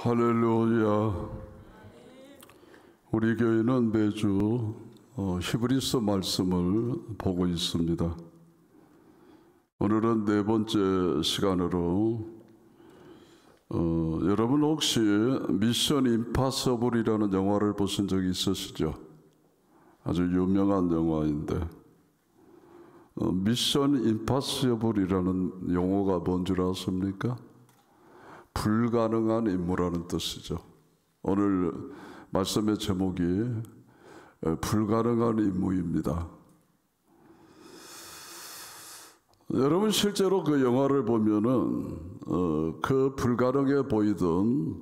할렐루야. 우리 교회는 매주 히브리서 말씀을 보고 있습니다. 오늘은 네 번째 시간으로 여러분 혹시 미션 임파서블이라는 영화를 보신 적이 있으시죠? 아주 유명한 영화인데 미션 임파서블이라는 용어가 뭔 줄 아십니까? 불가능한 임무라는 뜻이죠. 오늘 말씀의 제목이 불가능한 임무입니다. 여러분 실제로 그 영화를 보면은 그 불가능해 보이던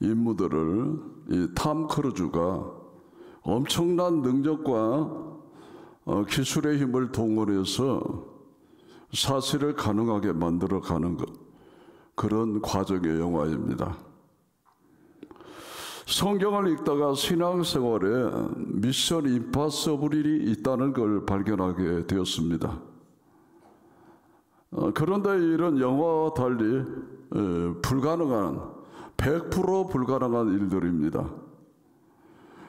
임무들을 이 탐 크루즈가 엄청난 능력과 기술의 힘을 동원해서 사실을 가능하게 만들어 가는 것, 그런 과정의 영화입니다. 성경을 읽다가 신앙생활에 미션 임파서블이 있다는 걸 발견하게 되었습니다. 그런데 이런 영화와 달리 불가능한 100% 불가능한 일들입니다.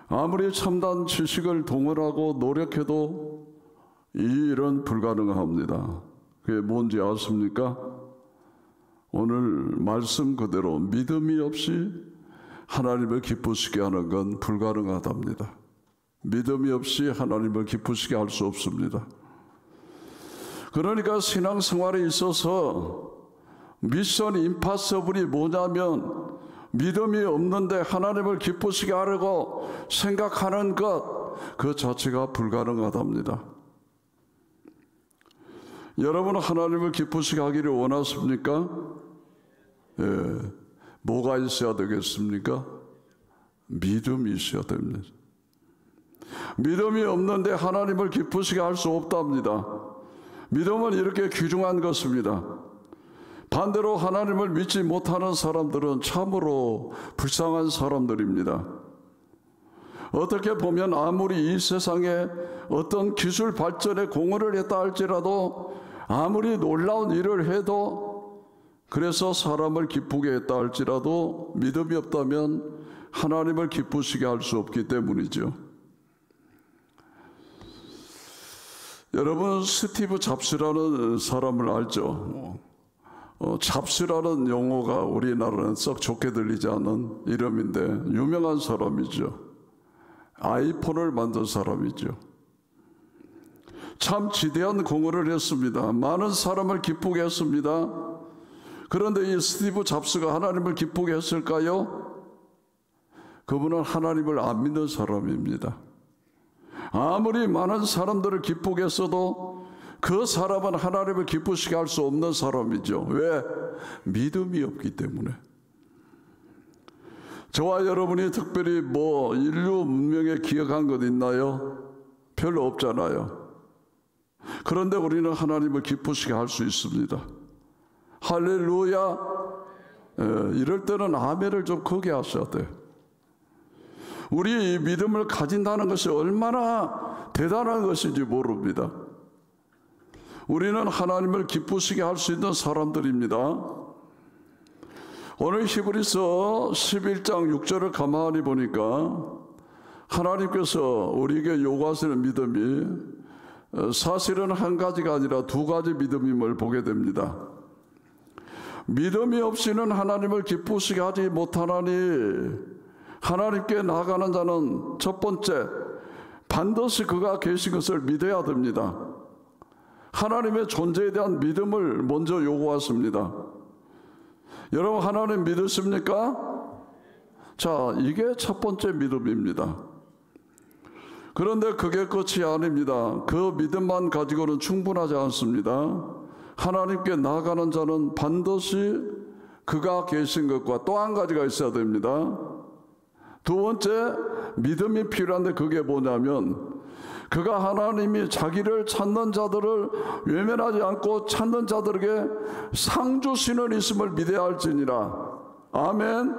아무리 첨단 지식을 동원하고 노력해도 이 일은 불가능합니다. 그게 뭔지 아십니까? 오늘 말씀 그대로 믿음이 없이 하나님을 기쁘시게 하는 건 불가능하답니다. 믿음이 없이 하나님을 기쁘시게 할 수 없습니다. 그러니까 신앙생활에 있어서 미션 임파서블이 뭐냐면 믿음이 없는데 하나님을 기쁘시게 하려고 생각하는 것, 그 자체가 불가능하답니다. 여러분은 하나님을 기쁘시게 하기를 원하십니까? 예. 뭐가 있어야 되겠습니까? 믿음이 있어야 됩니다. 믿음이 없는데 하나님을 기쁘시게 할 수 없답니다. 믿음은 이렇게 귀중한 것입니다. 반대로 하나님을 믿지 못하는 사람들은 참으로 불쌍한 사람들입니다. 어떻게 보면 아무리 이 세상에 어떤 기술 발전에 공헌을 했다 할지라도, 아무리 놀라운 일을 해도, 그래서 사람을 기쁘게 했다 할지라도 믿음이 없다면 하나님을 기쁘시게 할 수 없기 때문이죠. 여러분 스티브 잡스라는 사람을 알죠? 잡스라는 용어가 우리나라는 썩 좋게 들리지 않은 이름인데 유명한 사람이죠. 아이폰을 만든 사람이죠. 참 지대한 공헌을 했습니다. 많은 사람을 기쁘게 했습니다. 그런데 이 스티브 잡스가 하나님을 기쁘게 했을까요? 그분은 하나님을 안 믿는 사람입니다. 아무리 많은 사람들을 기쁘게 했어도 그 사람은 하나님을 기쁘시게 할 수 없는 사람이죠. 왜? 믿음이 없기 때문에. 저와 여러분이 특별히 인류 문명에 기여한 것 있나요? 별로 없잖아요. 그런데 우리는 하나님을 기쁘시게 할 수 있습니다. 할렐루야. 이럴 때는 아멘을 좀 크게 하셔야 돼요. 우리 이 믿음을 가진다는 것이 얼마나 대단한 것인지 모릅니다. 우리는 하나님을 기쁘시게 할 수 있는 사람들입니다. 오늘 히브리서 11장 6절을 가만히 보니까 하나님께서 우리에게 요구하시는 믿음이 사실은 한 가지가 아니라 두 가지 믿음임을 보게 됩니다. 믿음이 없이는 하나님을 기쁘시게 하지 못하나니 하나님께 나아가는 자는 첫 번째, 반드시 그가 계신 것을 믿어야 됩니다. 하나님의 존재에 대한 믿음을 먼저 요구하십니다. 여러분 하나님 믿으십니까? 자, 이게 첫 번째 믿음입니다. 그런데 그게 끝이 아닙니다. 그 믿음만 가지고는 충분하지 않습니다. 하나님께 나아가는 자는 반드시 그가 계신 것과 또 한 가지가 있어야 됩니다. 두 번째 믿음이 필요한데 그게 뭐냐면 그가 하나님이 자기를 찾는 자들을 외면하지 않고 찾는 자들에게 상 주시는 있음을 믿어야 할지니라. 아멘.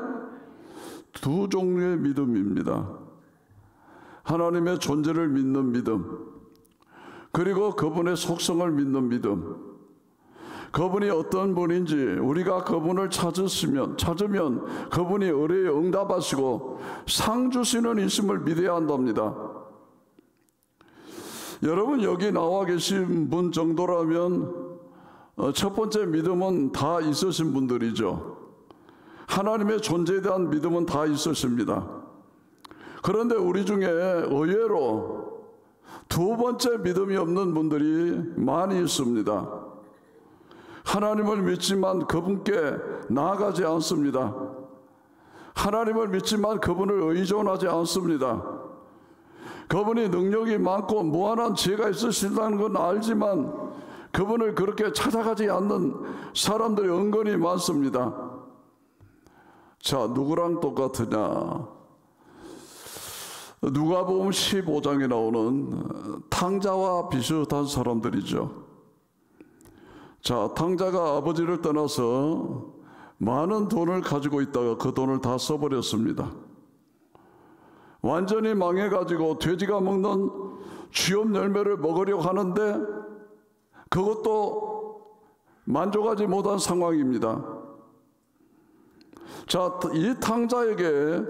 두 종류의 믿음입니다. 하나님의 존재를 믿는 믿음, 그리고 그분의 속성을 믿는 믿음. 그분이 어떤 분인지 우리가 그분을 찾으면 그분이 의뢰에 응답하시고 상 주시는 있음을 믿어야 한답니다. 여러분, 여기 나와 계신 분 정도라면 첫 번째 믿음은 다 있으신 분들이죠. 하나님의 존재에 대한 믿음은 다 있으십니다. 그런데 우리 중에 의외로 두 번째 믿음이 없는 분들이 많이 있습니다. 하나님을 믿지만 그분께 나아가지 않습니다. 하나님을 믿지만 그분을 의존하지 않습니다. 그분이 능력이 많고 무한한 지혜가 있으신다는 건 알지만 그분을 그렇게 찾아가지 않는 사람들이 은근히 많습니다. 자, 누구랑 똑같으냐? 누가복음 15장에 나오는 탕자와 비슷한 사람들이죠. 자, 탕자가 아버지를 떠나서 많은 돈을 가지고 있다가 그 돈을 다 써버렸습니다. 완전히 망해가지고 돼지가 먹는 쥐염 열매를 먹으려고 하는데 그것도 만족하지 못한 상황입니다. 자, 이 탕자에게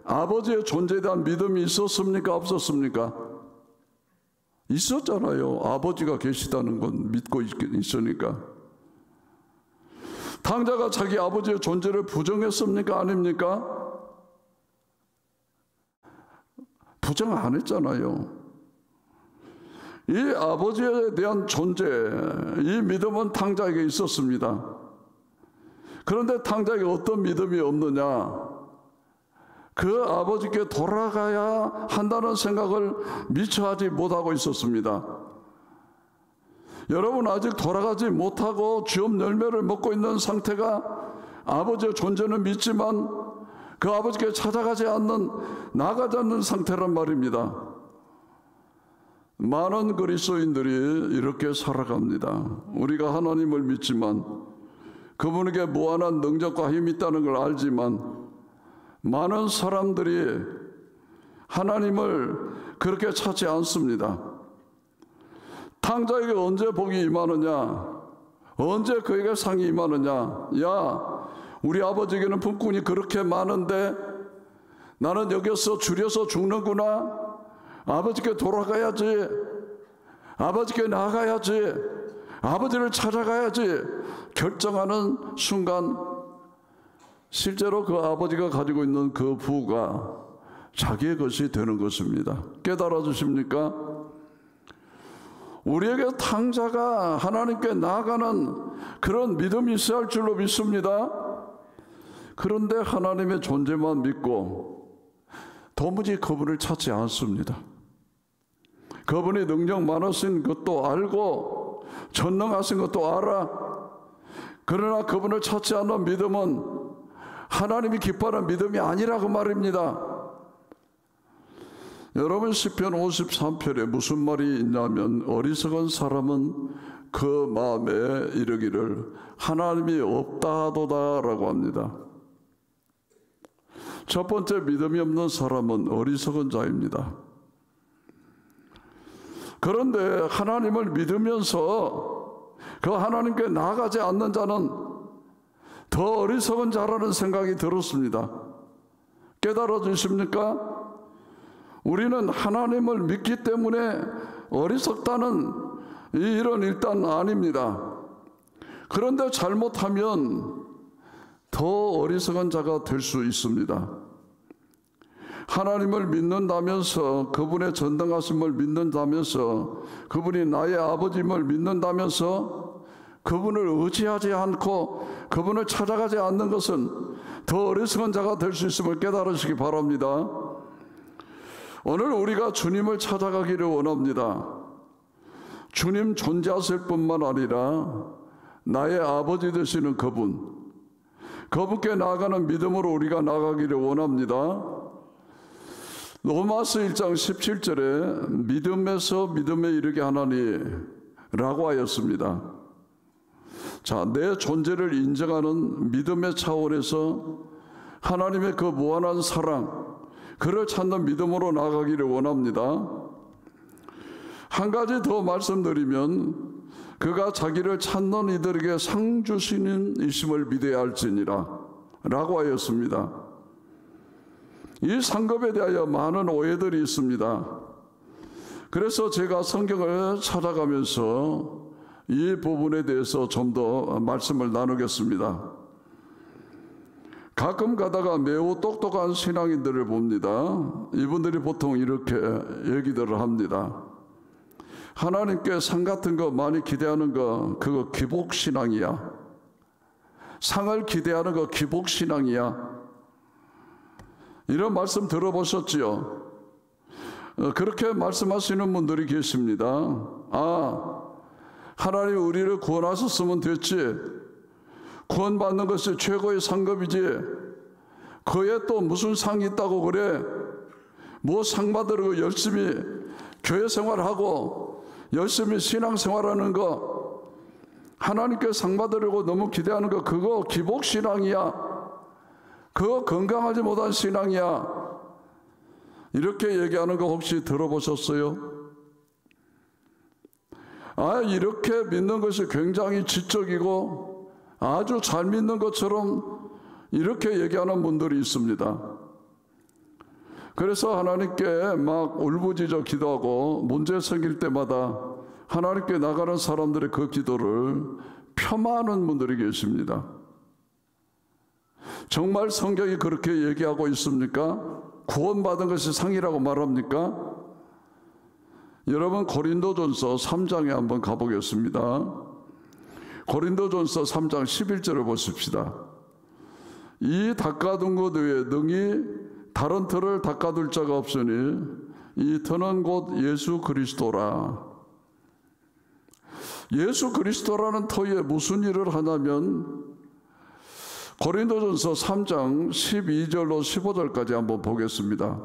아버지의 존재에 대한 믿음이 있었습니까? 없었습니까? 있었잖아요. 아버지가 계시다는 건 믿고 있으니까. 탕자가 자기 아버지의 존재를 부정했습니까? 아닙니까? 부정 안 했잖아요. 이 아버지에 대한 존재, 이 믿음은 탕자에게 있었습니다. 그런데 탕자에게 어떤 믿음이 없느냐? 그 아버지께 돌아가야 한다는 생각을 미처 하지 못하고 있었습니다. 여러분, 아직 돌아가지 못하고 쥐염 열매를 먹고 있는 상태가 아버지의 존재는 믿지만 그 아버지께 찾아가지 않는, 나가지 않는 상태란 말입니다. 많은 그리스도인들이 이렇게 살아갑니다. 우리가 하나님을 믿지만 그분에게 무한한 능력과 힘이 있다는 걸 알지만 많은 사람들이 하나님을 그렇게 찾지 않습니다. 탕자에게 언제 복이 임하느냐? 언제 그에게 상이 임하느냐? 야, 우리 아버지에게는 품꾼이 그렇게 많은데 나는 여기서 줄여서 죽는구나. 아버지께 돌아가야지. 아버지께 나아가야지. 아버지를 찾아가야지. 결정하는 순간 실제로 그 아버지가 가지고 있는 그 부가 자기의 것이 되는 것입니다. 깨달아 주십니까? 우리에게 탕자가 하나님께 나아가는 그런 믿음이 있어야 할 줄로 믿습니다. 그런데 하나님의 존재만 믿고 도무지 그분을 찾지 않습니다. 그분이 능력 많으신 것도 알고 전능하신 것도 알아. 그러나 그분을 찾지 않는 믿음은 하나님이 기뻐하는 믿음이 아니라고 말입니다. 여러분, 시편 53편에 무슨 말이 있냐면 어리석은 사람은 그 마음에 이르기를 하나님이 없다도다 라고 합니다. 첫 번째, 믿음이 없는 사람은 어리석은 자입니다. 그런데 하나님을 믿으면서 그 하나님께 나아가지 않는 자는 더 어리석은 자라는 생각이 들었습니다. 깨달아 주십니까? 우리는 하나님을 믿기 때문에 어리석다는 이 일은 일단 아닙니다. 그런데 잘못하면 더 어리석은 자가 될 수 있습니다. 하나님을 믿는다면서, 그분의 전능하심을 믿는다면서, 그분이 나의 아버지임을 믿는다면서 그분을 의지하지 않고 그분을 찾아가지 않는 것은 더 어리석은 자가 될 수 있음을 깨달으시기 바랍니다. 오늘 우리가 주님을 찾아가기를 원합니다. 주님 존재하실 뿐만 아니라 나의 아버지 되시는 그분께 나아가는 믿음으로 우리가 나아가기를 원합니다. 로마서 1장 17절에 믿음에서 믿음에 이르게 하나니 라고 하였습니다. 자, 내 존재를 인정하는 믿음의 차원에서 하나님의 그 무한한 사랑, 그를 찾는 믿음으로 나아가기를 원합니다. 한 가지 더 말씀드리면 그가 자기를 찾는 이들에게 상 주시는 이심을 믿어야 할지니라 라고 하였습니다. 이 상급에 대하여 많은 오해들이 있습니다. 그래서 제가 성경을 찾아가면서 이 부분에 대해서 좀 더 말씀을 나누겠습니다. 가끔 가다가 매우 똑똑한 신앙인들을 봅니다. 이분들이 보통 이렇게 얘기들을 합니다. 하나님께 상 같은 거 많이 기대하는 거 그거 기복신앙이야. 상을 기대하는 거 기복신앙이야. 이런 말씀 들어보셨지요? 그렇게 말씀하시는 분들이 계십니다. 아, 하나님 우리를 구원하셨으면 됐지. 구원받는 것이 최고의 상급이지. 그에 또 무슨 상이 있다고 그래? 뭐 상 받으려고 열심히 교회 생활하고 열심히 신앙 생활하는 거, 하나님께 상 받으려고 너무 기대하는 거 그거 기복신앙이야. 그거 건강하지 못한 신앙이야. 이렇게 얘기하는 거 혹시 들어보셨어요? 아, 이렇게 믿는 것이 굉장히 지적이고 아주 잘 믿는 것처럼 이렇게 얘기하는 분들이 있습니다. 그래서 하나님께 막 울부짖어 기도하고 문제 생길 때마다 하나님께 나가는 사람들의 그 기도를 폄하하는 분들이 계십니다. 정말 성경이 그렇게 얘기하고 있습니까? 구원받은 것이 상이라고 말합니까? 여러분 고린도전서 3장에 한번 가보겠습니다. 고린도전서 3장 11절을 보십시다. 이 닦아둔 것 외에 능히 다른 터를 닦아둘 자가 없으니 이 터는 곧 예수 그리스도라. 예수 그리스도라는 터에 무슨 일을 하냐면 고린도전서 3장 12절로 15절까지 한번 보겠습니다.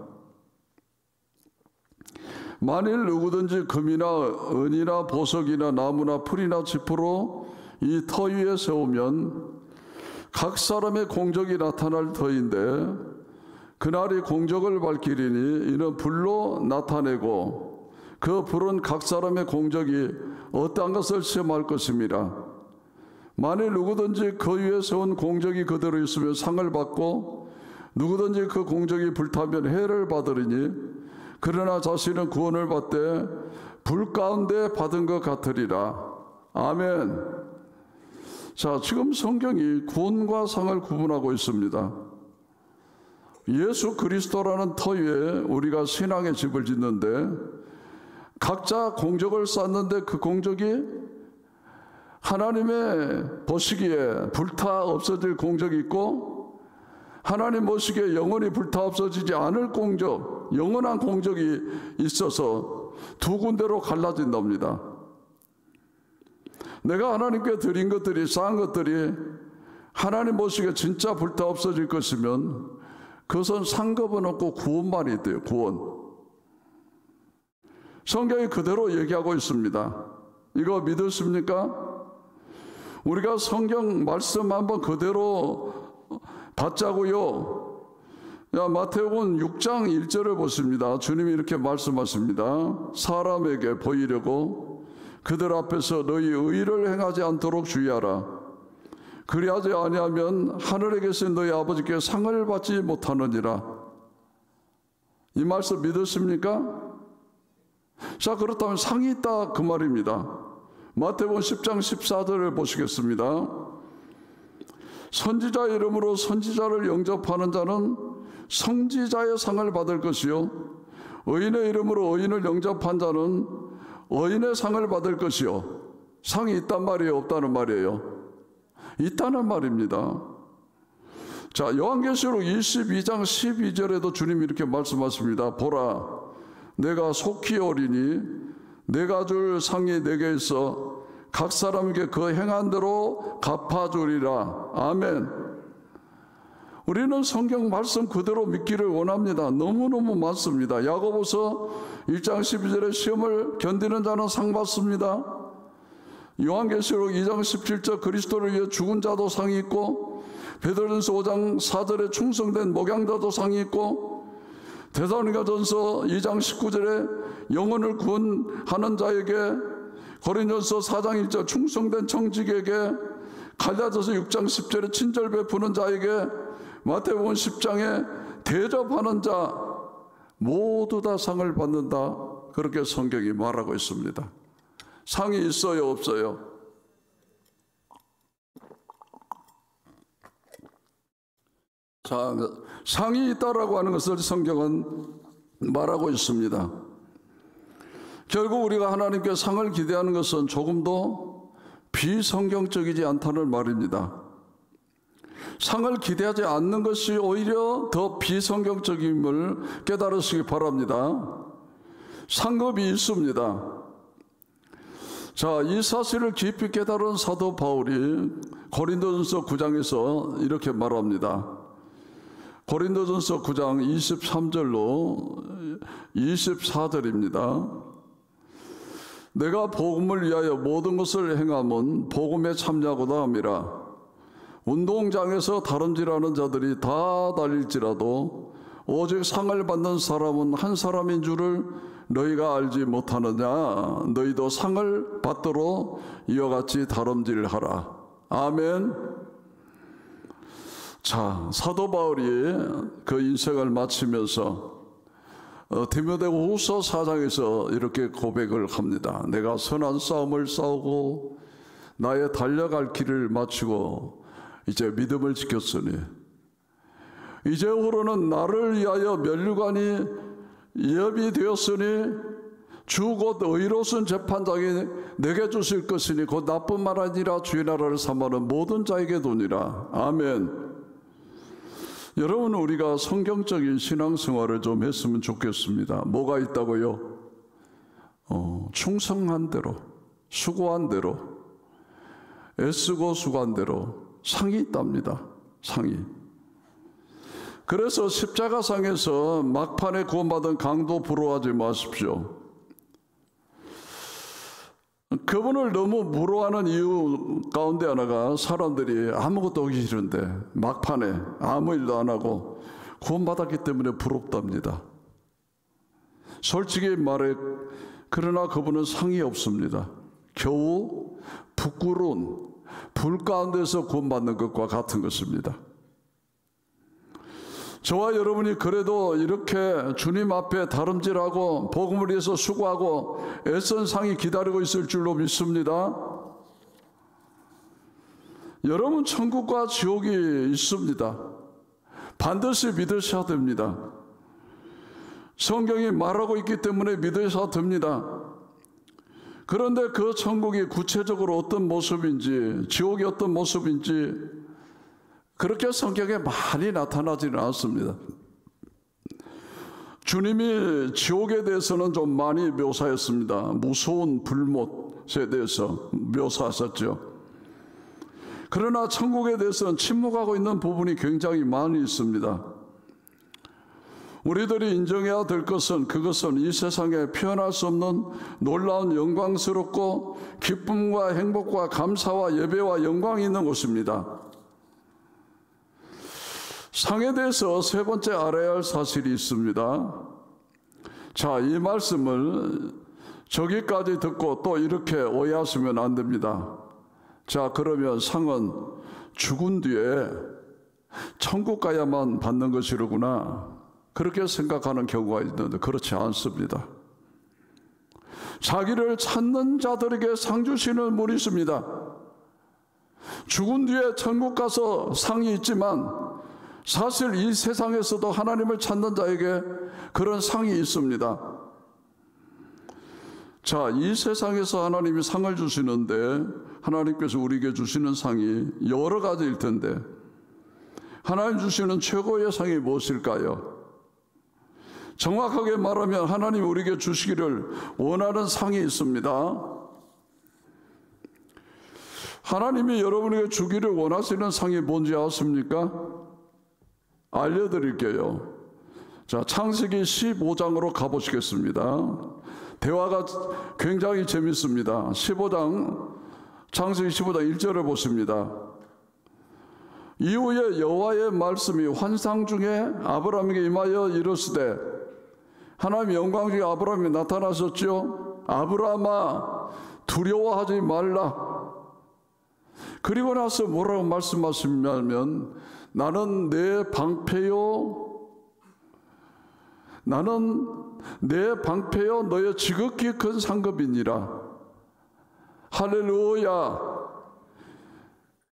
만일 누구든지 금이나 은이나 보석이나 나무나 풀이나 지푸로 이 터 위에 세우면 각 사람의 공적이 나타날 터인데 그날이 공적을 밝히리니 이는 불로 나타내고 그 불은 각 사람의 공적이 어떠한 것을 시험할 것입니다. 만일 누구든지 그 위에 세운 공적이 그대로 있으면 상을 받고 누구든지 그 공적이 불타면 해를 받으리니 그러나 자신은 구원을 받되 불 가운데 받은 것 같으리라. 아멘. 자, 지금 성경이 구원과 상을 구분하고 있습니다. 예수 그리스도라는 터 위에 우리가 신앙의 집을 짓는데 각자 공적을 쌓는데 그 공적이 하나님의 보시기에 불타 없어질 공적이 있고 하나님 보시기에 영원히 불타 없어지지 않을 공적, 영원한 공적이 있어서 두 군데로 갈라진답니다. 내가 하나님께 드린 것들이, 쌓은 것들이 하나님 보시기에 진짜 불타 없어질 것이면 그것은 상급은 없고 구원만 있대요. 구원. 성경이 그대로 얘기하고 있습니다. 이거 믿으십니까? 우리가 성경 말씀 한번 그대로 받자고요. 마태복음 6장 1절을 보십니다. 주님이 이렇게 말씀하십니다. 사람에게 보이려고 그들 앞에서 너희 의를 행하지 않도록 주의하라. 그리하지 아니하면 하늘에 계신 너희 아버지께 상을 받지 못하느니라. 이 말씀 믿으십니까? 자, 그렇다면 상이 있다 그 말입니다. 마태복음 10장 14절을 보시겠습니다. 선지자 이름으로 선지자를 영접하는 자는 선지자의 상을 받을 것이요 의인의 이름으로 의인을 영접한 자는 의인의 상을 받을 것이요. 상이 있단 말이에요, 없다는 말이에요? 있다는 말입니다. 자, 요한계시록 22장 12절에도 주님이 이렇게 말씀하십니다. 보라, 내가 속히 오리니 내가 줄 상이 내게 있어 각 사람에게 그 행한 대로 갚아주리라. 아멘. 우리는 성경 말씀 그대로 믿기를 원합니다. 너무너무 많습니다. 야고보서 1장 12절에 시험을 견디는 자는 상 받습니다. 요한계시록 2장 17절 그리스도를 위해 죽은 자도 상이 있고, 베드로전서 5장 4절에 충성된 목양자도 상이 있고, 데살로니가전서 2장 19절에 영혼을 구원하는 자에게 고린도전서 4장 1절 충성된 청직에게, 갈라디아서 6장 10절에 친절 베푸는 자에게, 마태복음 10장에 대접하는 자 모두 다 상을 받는다. 그렇게 성경이 말하고 있습니다. 상이 있어요, 없어요? 자, 상이 있다라고 하는 것을 성경은 말하고 있습니다. 결국 우리가 하나님께 상을 기대하는 것은 조금도 비성경적이지 않다는 말입니다. 상을 기대하지 않는 것이 오히려 더 비성경적임을 깨달으시기 바랍니다. 상급이 있습니다. 자, 이 사실을 깊이 깨달은 사도 바울이 고린도전서 9장에서 이렇게 말합니다. 고린도전서 9장 23절로 24절입니다. 내가 복음을 위하여 모든 것을 행함은 복음에 참여하고다 함이라. 운동장에서 다름질하는 자들이 다 달릴지라도 오직 상을 받는 사람은 한 사람인 줄을 너희가 알지 못하느냐. 너희도 상을 받도록 이와 같이 다름질하라. 아멘. 자, 사도 바울이 그 인생을 마치면서 디모데후서 4장에서 이렇게 고백을 합니다. 내가 선한 싸움을 싸우고 나의 달려갈 길을 마치고 이제 믿음을 지켰으니 이제후로는 나를 위하여 면류관이 예비되었으니 주 곧 의로우신 재판장이 내게 주실 것이니 곧 나쁜 말 아니라 주의 나라를 삼하는 모든 자에게 도니라. 아멘. 여러분, 우리가 성경적인 신앙생활을 좀 했으면 좋겠습니다. 뭐가 있다고요? 충성한 대로, 수고한 대로, 애쓰고 수고한 대로 상이 있답니다. 상이. 그래서 십자가상에서 막판에 구원받은 강도 부러워하지 마십시오. 그분을 너무 부러워하는 이유 가운데 하나가 사람들이 아무것도 하기 싫은데 막판에 아무 일도 안 하고 구원받았기 때문에 부럽답니다. 솔직히 말해, 그러나 그분은 상이 없습니다. 겨우 부끄러운 불 가운데서 구원받는 것과 같은 것입니다. 저와 여러분이 그래도 이렇게 주님 앞에 다름질하고 복음을 위해서 수고하고 애쓴 상이 기다리고 있을 줄로 믿습니다. 여러분, 천국과 지옥이 있습니다. 반드시 믿으셔야 됩니다. 성경이 말하고 있기 때문에 믿으셔야 됩니다. 그런데 그 천국이 구체적으로 어떤 모습인지, 지옥이 어떤 모습인지 그렇게 성경에 많이 나타나지는 않습니다. 주님이 지옥에 대해서는 좀 많이 묘사했습니다. 무서운 불못에 대해서 묘사하셨죠. 그러나 천국에 대해서는 침묵하고 있는 부분이 굉장히 많이 있습니다. 우리들이 인정해야 될 것은, 그것은 이 세상에 표현할 수 없는 놀라운 영광스럽고 기쁨과 행복과 감사와 예배와 영광이 있는 곳입니다. 상에 대해서 세 번째 알아야 할 사실이 있습니다. 자, 이 말씀을 저기까지 듣고 또 이렇게 오해하시면 안 됩니다. 자, 그러면 상은 죽은 뒤에 천국 가야만 받는 것이로구나, 그렇게 생각하는 경우가 있는데 그렇지 않습니다. 자기를 찾는 자들에게 상 주시는 분이 있습니다. 죽은 뒤에 천국 가서 상이 있지만 사실 이 세상에서도 하나님을 찾는 자에게 그런 상이 있습니다. 자, 이 세상에서 하나님이 상을 주시는데 하나님께서 우리에게 주시는 상이 여러 가지일 텐데 하나님 주시는 최고의 상이 무엇일까요? 정확하게 말하면 하나님이 우리에게 주시기를 원하는 상이 있습니다. 하나님이 여러분에게 주기를 원하시는 상이 뭔지 아십니까? 알려드릴게요. 자, 창세기 15장으로 가보시겠습니다. 대화가 굉장히 재밌습니다. 15장, 창세기 15장 1절을 보십니다. 이후에 여호와의 말씀이 환상 중에 아브라함에게 임하여 이르시되, 하나님 영광 중에 아브라함이 나타나셨죠. 아브라함아, 두려워하지 말라. 그리고 나서 뭐라고 말씀하시냐면 나는 내 방패요, 나는 내 방패요 너의 지극히 큰 상급이니라. 할렐루야.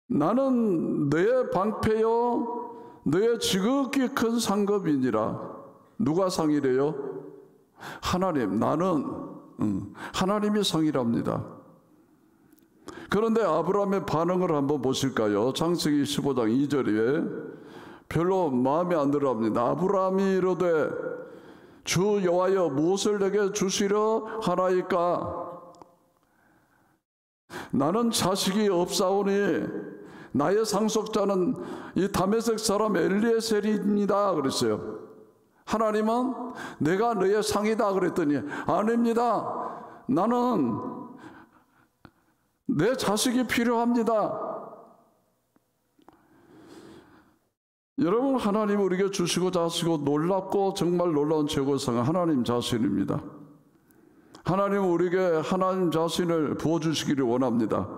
나는 내 방패요 너의 지극히 큰 상급이니라. 누가 상이래요? 하나님. 나는 하나님이 상이랍니다. 그런데 아브라함의 반응을 한번 보실까요? 창세기 15장 2절에 별로 마음에 안 들어합니다. 아브라함이 이르되 주 여호와여 무엇을 내게 주시려 하나이까? 나는 자식이 없사오니 나의 상속자는 이 다메섹 사람 엘리에셀입니다 그랬어요. 하나님은 내가 너의 상이다 그랬더니 아닙니다. 나는 내 자식이 필요합니다. 여러분, 하나님 우리에게 주시고자 하시고 놀랍고 정말 놀라운 최고의 상은 하나님 자신입니다. 하나님 우리에게 하나님 자신을 부어주시기를 원합니다.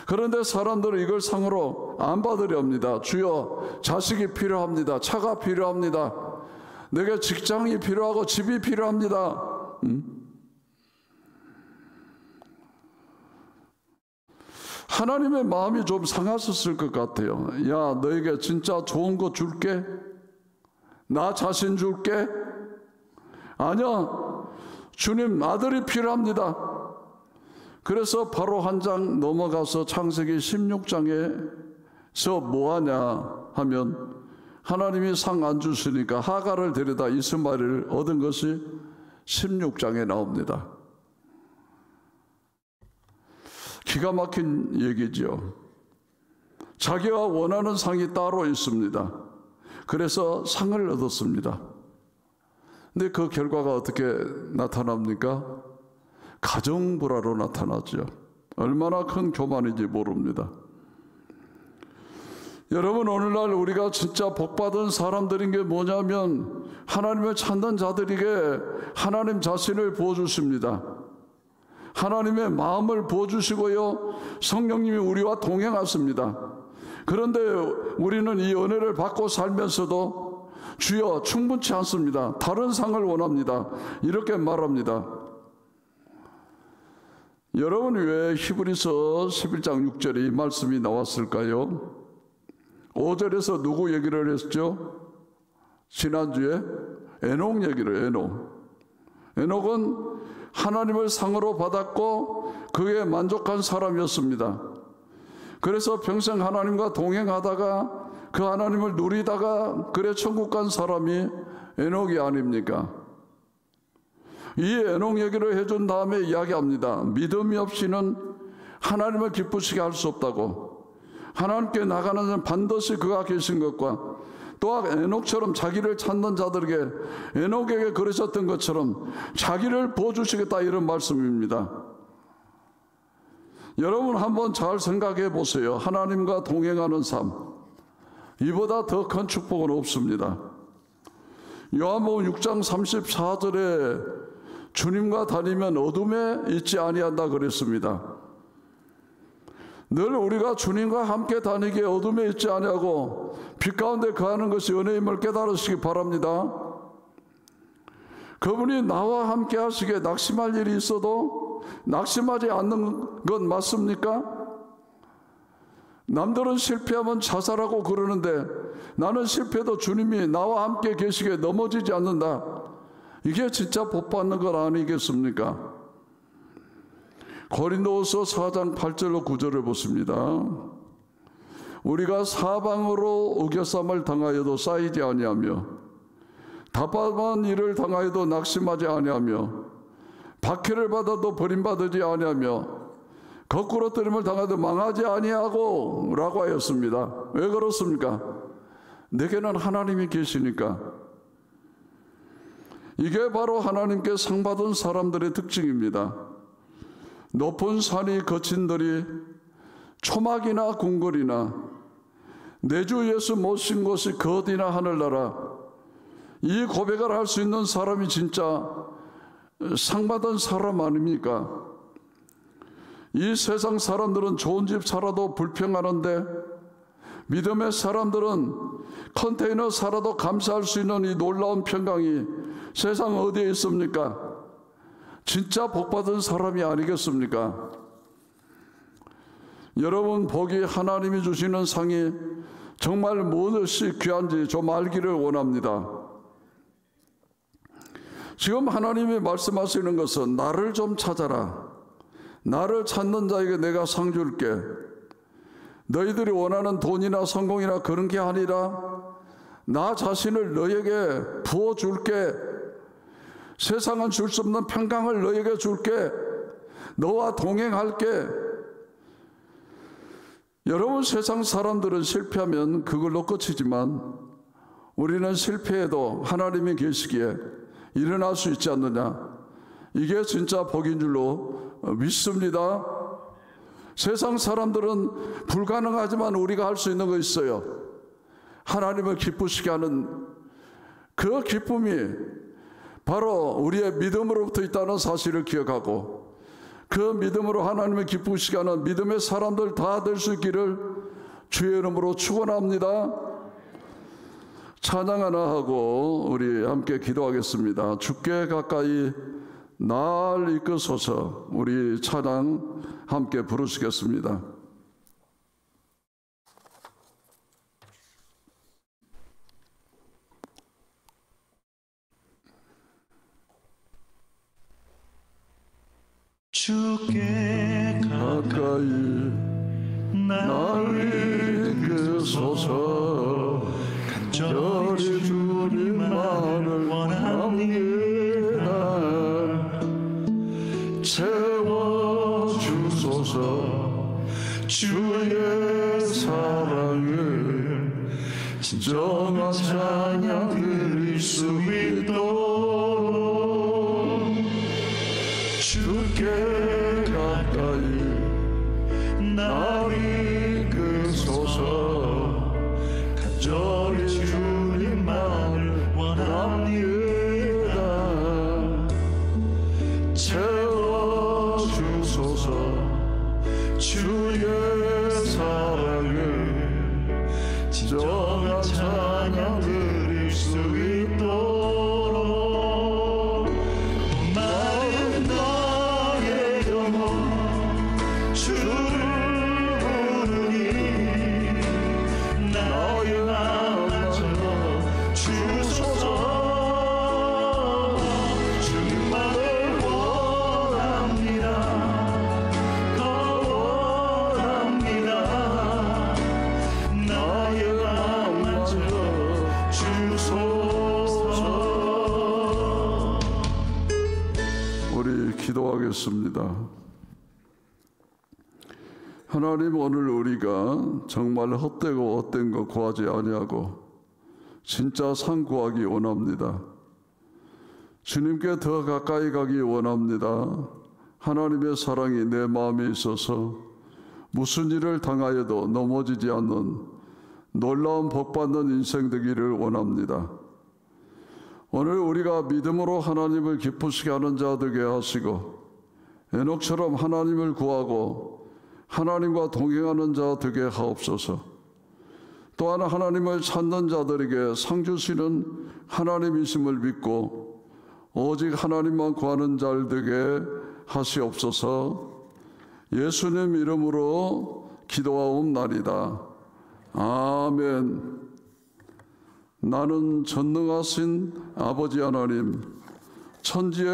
그런데 사람들은 이걸 상으로 안 받으려 합니다. 주여, 자식이 필요합니다. 차가 필요합니다. 내게 직장이 필요하고 집이 필요합니다. 하나님의 마음이 좀 상하셨을 것 같아요. 야, 너에게 진짜 좋은 거 줄게? 나 자신 줄게? 아니야, 주님 아들이 필요합니다. 그래서 바로 한 장 넘어가서 창세기 16장에서 뭐하냐 하면 하나님이 상 안 주시니까 하갈을 데려다 이스마엘을 얻은 것이 16장에 나옵니다. 기가 막힌 얘기죠. 자기가 원하는 상이 따로 있습니다. 그래서 상을 얻었습니다. 근데 그 결과가 어떻게 나타납니까? 가정불화로 나타나죠. 얼마나 큰 교만인지 모릅니다. 여러분, 오늘날 우리가 진짜 복받은 사람들인 게 뭐냐면 하나님을 찾는 자들에게 하나님 자신을 부어주십니다. 하나님의 마음을 부어주시고요, 성령님이 우리와 동행하십니다. 그런데 우리는 이 은혜를 받고 살면서도 주여 충분치 않습니다. 다른 상을 원합니다. 이렇게 말합니다. 여러분, 왜 히브리서 11장 6절에 이 말씀이 나왔을까요? 5절에서 누구 얘기를 했죠? 지난주에 에녹 얘기를. 에녹은 하나님을 상으로 받았고 그에 만족한 사람이었습니다. 그래서 평생 하나님과 동행하다가 그 하나님을 누리다가 그래 천국 간 사람이 에녹이 아닙니까? 이 에녹 얘기를 해준 다음에 이야기합니다. 믿음이 없이는 하나님을 기쁘시게 할 수 없다고. 하나님께 나가는 자는 반드시 그가 계신 것과 또한 에녹처럼 자기를 찾는 자들에게 에녹에게 그러셨던 것처럼 자기를 부어주시겠다, 이런 말씀입니다. 여러분, 한번 잘 생각해 보세요. 하나님과 동행하는 삶, 이보다 더 큰 축복은 없습니다. 요한복음 6장 34절에 주님과 다니면 어둠에 있지 아니한다 그랬습니다. 늘 우리가 주님과 함께 다니기에 어둠에 있지 아니하고 빛 가운데 거하는 것이 은혜임을 깨달으시기 바랍니다. 그분이 나와 함께 하시기에 낙심할 일이 있어도 낙심하지 않는 건 맞습니까? 남들은 실패하면 자살하고 그러는데 나는 실패해도 주님이 나와 함께 계시기에 넘어지지 않는다. 이게 진짜 복 받는 건 아니겠습니까? 고린도후서 4장 8절로 9절을 보십니다. 우리가 사방으로 우겨쌈을 당하여도 쌓이지 아니하며 답답한 일을 당하여도 낙심하지 아니하며 박해를 받아도 버림받지 아니하며 거꾸로 뜨림을 당하여도 망하지 아니하고 라고 하였습니다. 왜 그렇습니까? 내게는 하나님이 계시니까. 이게 바로 하나님께 상 받은 사람들의 특징입니다. 높은 산이 거친들이 초막이나 궁궐이나 내 주 예수 모신 곳이 거디나 하늘나라, 이 고백을 할 수 있는 사람이 진짜 상 받은 사람 아닙니까? 이 세상 사람들은 좋은 집 살아도 불평하는데 믿음의 사람들은 컨테이너 살아도 감사할 수 있는 이 놀라운 평강이 세상 어디에 있습니까? 진짜 복받은 사람이 아니겠습니까? 여러분 복이 하나님이 주시는 상이 정말 무엇이 귀한지 좀 알기를 원합니다. 지금 하나님이 말씀하시는 것은 나를 좀 찾아라. 나를 찾는 자에게 내가 상 줄게. 너희들이 원하는 돈이나 성공이나 그런 게 아니라 나 자신을 너에게 부어줄게. 세상은 줄 수 없는 평강을 너에게 줄게. 너와 동행할게. 여러분 세상 사람들은 실패하면 그걸로 끝이지만 우리는 실패해도 하나님이 계시기에 일어날 수 있지 않느냐. 이게 진짜 복인 줄로 믿습니다. 세상 사람들은 불가능하지만 우리가 할 수 있는 거 있어요. 하나님을 기쁘시게 하는 그 기쁨이 바로 우리의 믿음으로부터 있다는 사실을 기억하고 그 믿음으로 하나님을 기쁘시게 하는 믿음의 사람들 다 될 수 있기를 주의 이름으로 축원합니다. 찬양 하나 하고 우리 함께 기도하겠습니다. 주께 가까이 날 이끄소서. 우리 찬양 함께 부르시겠습니다. 주께 가까이 날 이끄소서. 간절히 주님만을 원합니다. 채워주소서. 주의 사랑을 진정한 찬양 드릴 수 있도록 주께 가까이 날 이끄소서. 간절히 주님만을 원합니다. 채워주소서. 주의 사랑을 진정한 찬양 드릴 수 있도록 마른 나의 영혼 주를 부르니 나의 마음 맞춰 주소서. 주님만을 원합니다. 더 원합니다. 나의 마음 맞춰 주소서. 우리 기도하겠습니다. 하나님, 오늘 우리가 정말 헛되고 헛된 거 구하지 아니하고 진짜 상 구하기 원합니다. 주님께 더 가까이 가기 원합니다. 하나님의 사랑이 내 마음에 있어서 무슨 일을 당하여도 넘어지지 않는 놀라운 복받는 인생 되기를 원합니다. 오늘 우리가 믿음으로 하나님을 기쁘시게 하는 자 되게 하시고 에녹처럼 하나님을 구하고 하나님과 동행하는 자 되게 하옵소서. 또한 하나님을 찾는 자들에게 상 주시는 하나님이심을 믿고 오직 하나님만 구하는 자를 되게 하시옵소서. 예수님 이름으로 기도하옵나이다. 아멘. 나는 전능하신 아버지 하나님, 천지의